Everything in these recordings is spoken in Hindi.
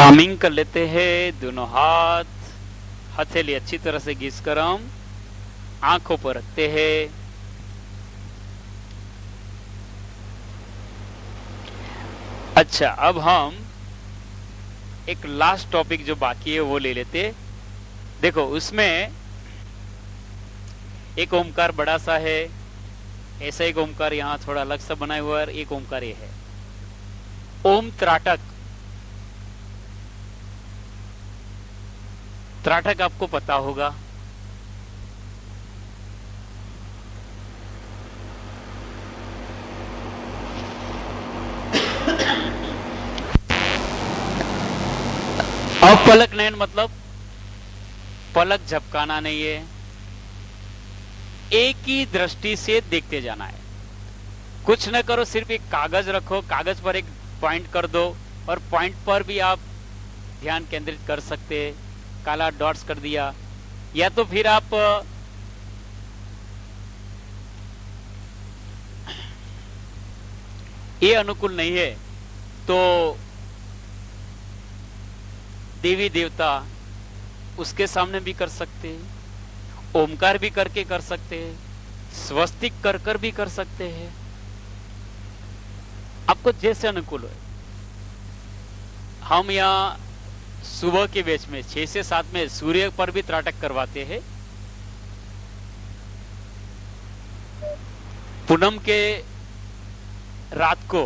कामिंग कर लेते हैं। दोनों हाथ हथेली अच्छी तरह से घिस कर हम आंखों पर रखते हैं। अच्छा, अब हम एक लास्ट टॉपिक जो बाकी है वो ले लेते हैं। देखो, उसमें एक ओमकार बड़ा सा है, ऐसा एक ओमकार यहां थोड़ा अलग सा बनाया हुआ है, एक ओमकार ये है ओम त्राटक। त्राटक आपको पता होगा। अपलक नयन मतलब पलक झपकाना नहीं है, एक ही दृष्टि से देखते जाना है। कुछ न करो, सिर्फ एक कागज रखो, कागज पर एक पॉइंट कर दो और पॉइंट पर भी आप ध्यान केंद्रित कर सकते हैं। काला डॉट्स कर दिया, या तो फिर आप ये अनुकूल नहीं है तो देवी देवता उसके सामने भी कर सकते हैं, ओमकार भी करके कर सकते हैं, स्वस्तिक कर कर भी कर सकते हैं, आपको जैसे अनुकूल हो। हम यहाँ सुबह के बैच में 6 से 7 में सूर्य पर भी त्राटक करवाते हैं। पूनम के रात को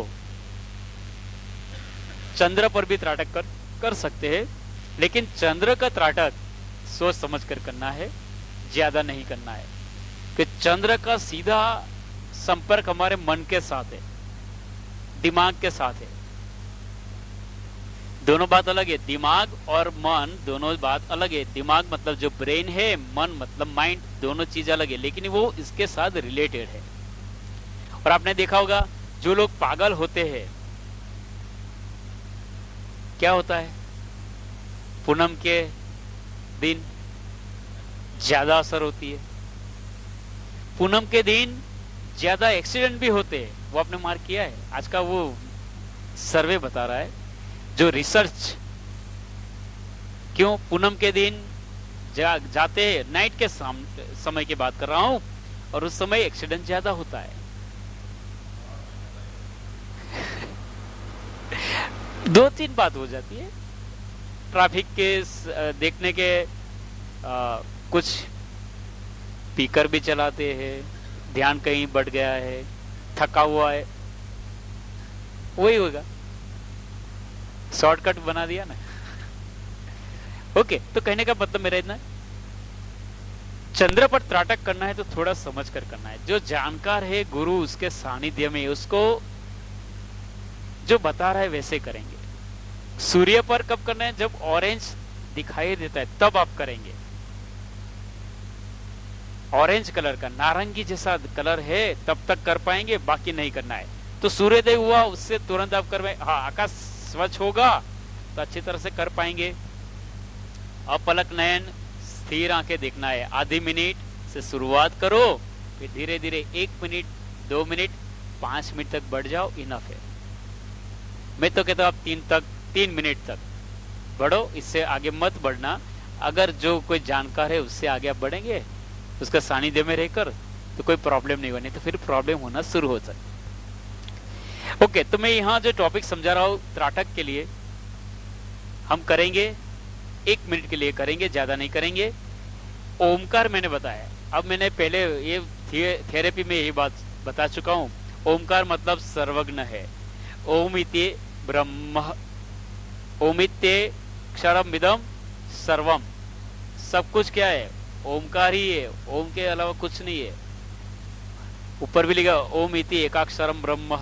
चंद्र पर भी त्राटक कर सकते हैं, लेकिन चंद्र का त्राटक सोच समझ कर करना है, ज्यादा नहीं करना है, कि चंद्र का सीधा संपर्क हमारे मन के साथ है, दिमाग के साथ है। दोनों बात अलग है, दिमाग और मन दोनों बात अलग है। दिमाग मतलब जो ब्रेन है, मन मतलब माइंड, दोनों चीज अलग है, लेकिन वो इसके साथ रिलेटेड है। और आपने देखा होगा जो लोग पागल होते हैं, क्या होता है, पूनम के दिन ज्यादा असर होती है, पूनम के दिन ज्यादा एक्सीडेंट भी होते हैं। वो आपने मार्क किया है, आज का वो सर्वे बता रहा है, जो रिसर्च। क्यों पूनम के दिन जाते हैं, नाइट के समय की बात कर रहा हूं, और उस समय एक्सीडेंट ज्यादा होता है। 2-3 बात हो जाती है, ट्रैफिक के देखने के, कुछ स्पीकर भी चलाते हैं, ध्यान कहीं बढ़ गया है, थका हुआ है, वही होगा, शॉर्टकट बना दिया ना। ओके, तो कहने का मतलब मेरा इतना, चंद्र पर त्राटक करना है तो थोड़ा समझ कर करना है। जो जानकार है गुरु, उसके सानिध्य में उसको जो बता रहा है वैसे करेंगे। सूर्य पर कब करना है, जब ऑरेंज दिखाई देता है तब आप करेंगे। ऑरेंज कलर का, नारंगी जैसा कलर है तब तक कर पाएंगे, बाकी नहीं करना है। तो सूर्योदय हुआ उससे तुरंत आप कर, हाँ आकाश स्वच्छ होगा तो अच्छी तरह से कर पाएंगे। अपलक नयन, स्थिर आंखें देखना है। आधी मिनट से शुरुआत करो, फिर धीरे धीरे 1 मिनट, 2 मिनट, 5 मिनट तक बढ़ जाओ, इनफ है। मैं तो कहता हूं आप 3 मिनट तक बढ़ो, इससे आगे मत बढ़ना। अगर जो कोई जानकार है उससे आगे आप बढ़ेंगे, उसका सानिध्य में रहकर, तो कोई प्रॉब्लम नहीं होनी, तो फिर प्रॉब्लम होना शुरू हो सकती। ओके, तो मैं यहाँ जो टॉपिक समझा रहा हूँ त्राटक के लिए, हम करेंगे 1 मिनट के लिए करेंगे, ज्यादा नहीं करेंगे। ओमकार मैंने बताया, अब मैंने पहले ये थेरेपी में यही बात बता चुका हूँ। ओमकार मतलब सर्वज्ञ है। ओम इति ब्रह्म, ओमित्ये क्षरमिदम सर्वम, सब कुछ क्या है, ओमकार ही है, ओम के अलावा कुछ नहीं है। ऊपर भी लिखा ओम इति एकाक्षरम ब्रह्म,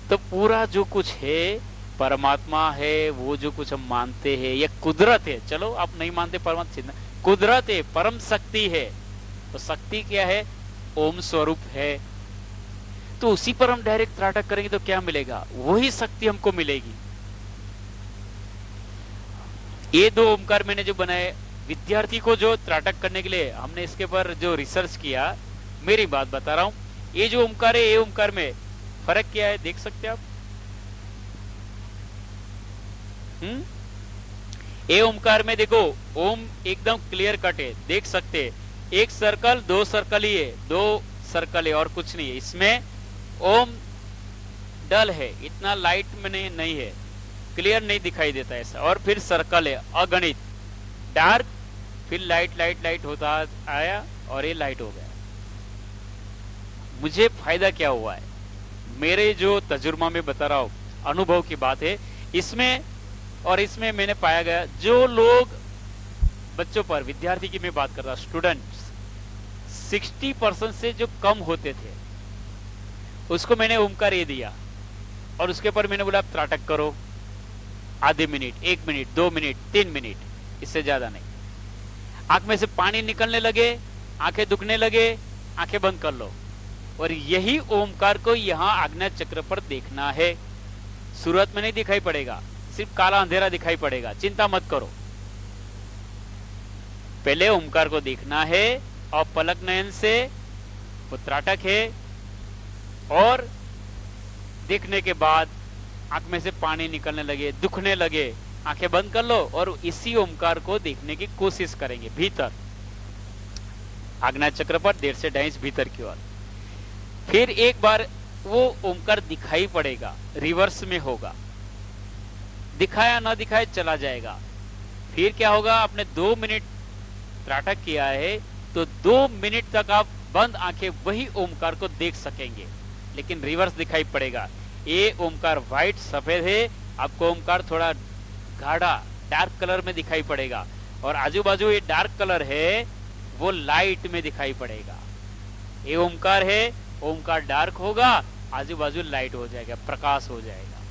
तो पूरा जो कुछ है परमात्मा है, वो जो कुछ हम मानते हैं, ये कुदरत है। चलो आप नहीं मानते परमात्मा, कुदरत है, परम शक्ति है। तो शक्ति क्या है, ओम स्वरूप है। तो उसी पर हम डायरेक्ट त्राटक करेंगे तो क्या मिलेगा, वही शक्ति हमको मिलेगी। ये 2 ओमकार मैंने जो बनाए, विद्यार्थी को जो त्राटक करने के लिए हमने इसके पर जो रिसर्च किया, मेरी बात बता रहा हूं। ये जो ओमकार है, ये ओमकार में फर्क क्या है देख सकते हैं आप। ए ओमकार में देखो ओम एकदम क्लियर कट है, देख सकते हैं, एक सर्कल दो सर्कल ही है, दो सर्कल है और कुछ नहीं है। इसमें ओम डल है, इतना लाइट में नहीं है, क्लियर नहीं दिखाई देता ऐसा। और फिर सर्कल है अगणित डार्क, फिर लाइट लाइट लाइट होता आया और ये लाइट हो गया। मुझे फायदा क्या हुआ है, मेरे जो तजुर्बा में बता रहा हूं, अनुभव की बात है इसमें। और इसमें मैंने पाया गया जो लोग बच्चों पर, विद्यार्थी की मैं बात कर रहा, स्टूडेंट्स 60% से जो कम होते थे उसको मैंने ओमकार ये दिया और उसके पर मैंने बोला त्राटक करो आधे मिनट, 1 मिनट, 2 मिनट, 3 मिनट, इससे ज्यादा नहीं। आंख में से पानी निकलने लगे, आंखें दुखने लगे, आंखें बंद कर लो। और यही ओमकार को यहां आज्ञा चक्र पर देखना है। सूरत में नहीं दिखाई पड़ेगा, सिर्फ काला अंधेरा दिखाई पड़ेगा, चिंता मत करो। पहले ओमकार को देखना है और पलक नयन से वो त्राटक है, और देखने के बाद आंख में से पानी निकलने लगे, दुखने लगे, आंखें बंद कर लो और इसी ओमकार को देखने की कोशिश करेंगे भीतर, आज्ञा चक्र पर 1.5 से 2.5 भीतर की ओर। फिर एक बार वो ओमकार दिखाई पड़ेगा, रिवर्स में होगा, दिखाया ना दिखाए चला जाएगा। फिर क्या होगा, आपने 2 मिनट त्राटक किया है तो 2 मिनट तक आप बंद आंखें वही ओमकार को देख सकेंगे, लेकिन रिवर्स दिखाई पड़ेगा। ये ओमकार व्हाइट सफेद है, आपको ओमकार थोड़ा गाढ़ा डार्क कलर में दिखाई पड़ेगा, और आजू बाजू ये डार्क कलर है वो लाइट में दिखाई पड़ेगा। ये ओमकार है, ओमकार डार्क होगा, आजू बाजू लाइट हो जाएगा, प्रकाश हो जाएगा।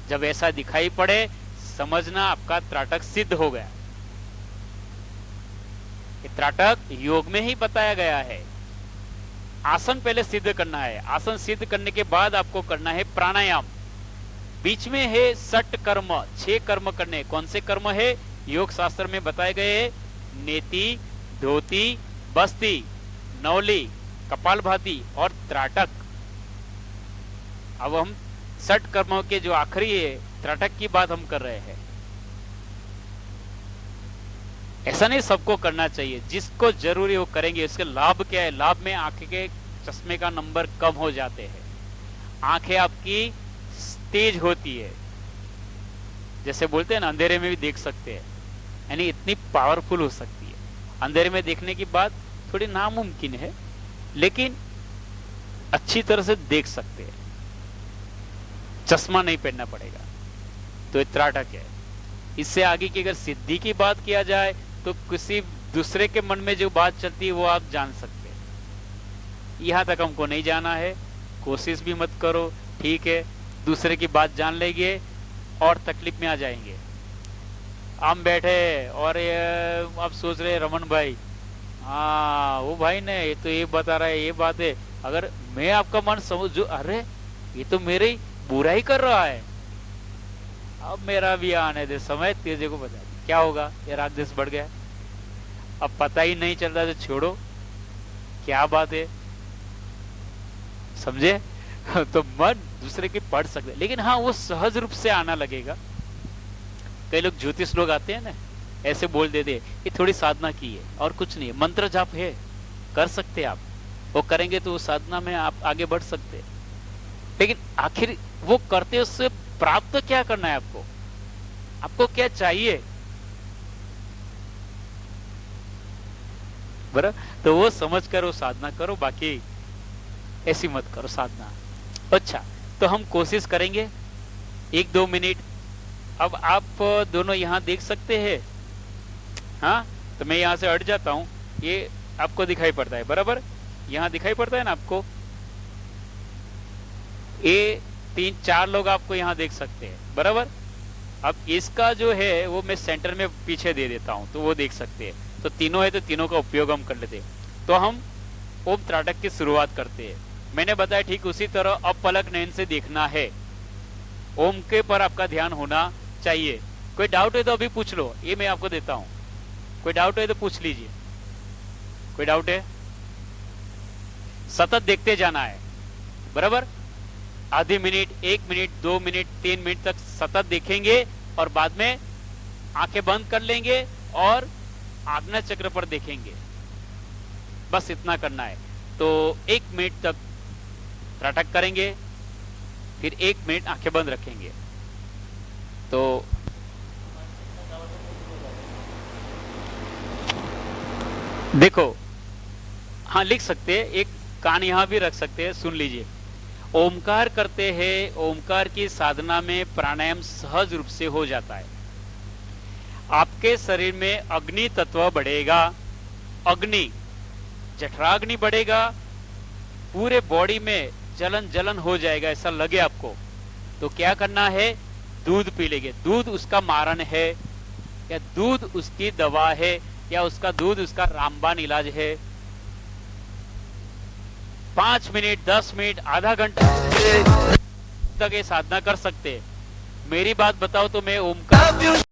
जब ऐसा दिखाई पड़े समझना आपका त्राटक सिद्ध हो गया। त्राटक योग में ही बताया गया है। आसन पहले सिद्ध करना है, आसन सिद्ध करने के बाद आपको करना है प्राणायाम। बीच में है 6 कर्म, 6 कर्म करने। कौन से कर्म है, योग शास्त्र में बताए गए, नेति, धोती, बस्ती, नौली, कपालभाति और त्राटक। अब हम 6 कर्मों के जो आखिरी है त्राटक की बात हम कर रहे हैं। ऐसा नहीं सबको करना चाहिए, जिसको जरूरी वो करेंगे। उसके लाभ क्या है, लाभ में आंखें के चश्मे का नंबर कम हो जाते हैं, आंखें आपकी तेज होती है, जैसे बोलते हैं ना अंधेरे में भी देख सकते हैं, यानी इतनी पावरफुल हो सकती है। अंधेरे में देखने की बात थोड़ी नामुमकिन है, लेकिन अच्छी तरह से देख सकते हैं, चश्मा नहीं पहनना पड़ेगा। तो ये त्राटक है। इससे आगे की अगर सिद्धि की बात किया जाए तो किसी दूसरे के मन में जो बात चलती है वो आप जान सकते हैं। यहां तक हमको नहीं जाना है, कोशिश भी मत करो, ठीक है। दूसरे की बात जान लेंगे और तकलीफ में आ जाएंगे। हम बैठे और अब सोच रहे रमन भाई, हाँ वो भाई ने ये तो ये बता रहा है, ये बात है, अगर मैं आपका मन समझ जो, अरे ये तो मेरे ही बुरा ही कर रहा है, अब मेरा भी आने दे समय, तेजे को बता दे क्या होगा। ये राग देश बढ़ गया, अब पता ही नहीं चल रहा, तो छोड़ो, क्या बात है, समझे। तो मन दूसरे की पढ़ सकते, लेकिन हाँ वो सहज रूप से आना लगेगा। कई लोग ज्योतिष लोग आते हैं ना, ऐसे बोल देते ये थोड़ी साधना की है और कुछ नहीं है, मंत्र जाप है, कर सकते आप, वो करेंगे तो उस साधना में आप आगे बढ़ सकते हैं। लेकिन आखिर वो करते उससे प्राप्त क्या करना है, आपको आपको क्या चाहिए, बराबर। तो वो समझ कर वो साधना करो, बाकी ऐसी मत करो साधना। अच्छा, तो हम कोशिश करेंगे 1-2 मिनट। अब आप दोनों यहां देख सकते हैं, हाँ, तो मैं यहां से हट जाता हूं, ये आपको दिखाई पड़ता है, बराबर, यहां दिखाई पड़ता है ना आपको, ये 3-4 लोग आपको यहां देख सकते हैं, बराबर। अब इसका जो है वो मैं सेंटर में पीछे दे देता हूं, तो वो देख सकते हैं। तो तीनों है तो तीनों का उपयोग हम कर लेते हैं। तो हम ओम त्राटक की शुरुआत करते हैं। मैंने बताया ठीक उसी तरह अब पलक नयन से देखना है, ओम के पर आपका ध्यान होना चाहिए। कोई डाउट है तो अभी पूछ लो, ये मैं आपको देता हूं, कोई डाउट है तो पूछ लीजिए। कोई डाउट है, सतत देखते जाना है, बराबर। आधे मिनट, 1 मिनट, 2 मिनट, 3 मिनट तक सतत देखेंगे, और बाद में आंखें बंद कर लेंगे और आज्ञा चक्र पर देखेंगे। बस इतना करना है। तो 1 मिनट तक त्रटक करेंगे, फिर 1 मिनट आंखें बंद रखेंगे। तो देखो, हाँ लिख सकते हैं, एक कान यहां भी रख सकते हैं, सुन लीजिए। ओमकार करते हैं, ओमकार की साधना में प्राणायाम सहज रूप से हो जाता है। आपके शरीर में अग्नि तत्व बढ़ेगा, अग्नि जठराग्नि बढ़ेगा, पूरे बॉडी में जलन जलन हो जाएगा, ऐसा लगे आपको तो क्या करना है, दूध पी लेंगे। दूध उसका मारण है, या दूध उसकी दवा है, या उसका दूध उसका रामबाण इलाज है। 5 मिनट, 10 मिनट, आधा घंटा तक ये साधना कर सकते हैं। मेरी बात बताओ तो मैं ओमकार